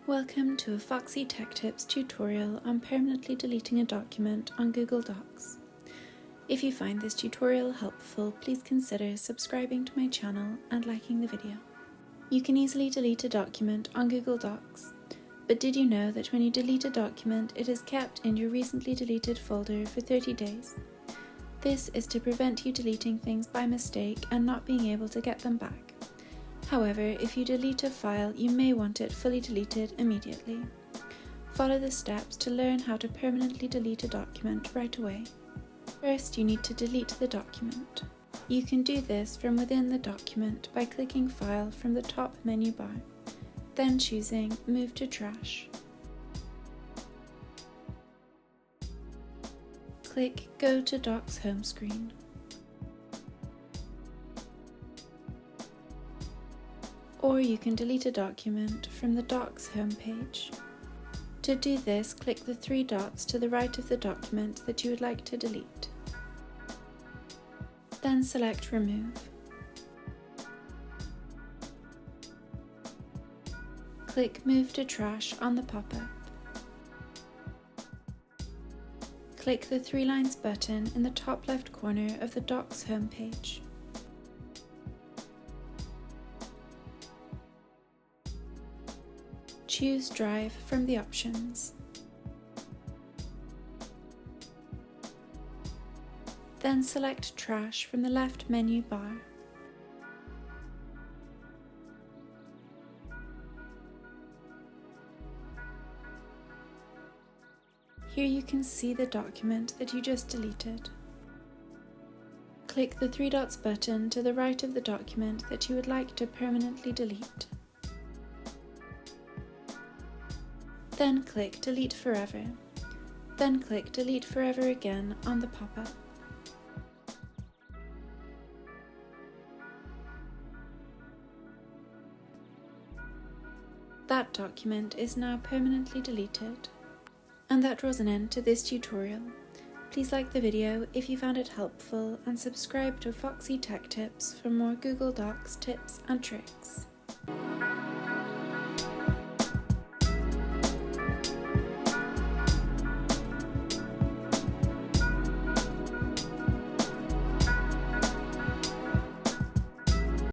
Welcome to a Foxy Tech Tips tutorial on permanently deleting a document on Google Docs. If you find this tutorial helpful, please consider subscribing to my channel and liking the video. You can easily delete a document on Google Docs, but did you know that when you delete a document, it is kept in your recently deleted folder for 30 days? This is to prevent you deleting things by mistake and not being able to get them back. However, if you delete a file, you may want it fully deleted immediately. Follow the steps to learn how to permanently delete a document right away. First, you need to delete the document. You can do this from within the document by clicking File from the top menu bar, then choosing Move to Trash. Click Go to Docs home screen. Or you can delete a document from the Docs homepage. To do this, click the three dots to the right of the document that you would like to delete. Then select Remove. Click Move to Trash on the pop-up. Click the Three Lines button in the top left corner of the Docs homepage. Choose Drive from the options. Then select Trash from the left menu bar. Here you can see the document that you just deleted. Click the three dots button to the right of the document that you would like to permanently delete. Then click Delete Forever. Then click Delete Forever again on the pop-up. That document is now permanently deleted. And that draws an end to this tutorial. Please like the video if you found it helpful and subscribe to Foxy Tech Tips for more Google Docs tips and tricks.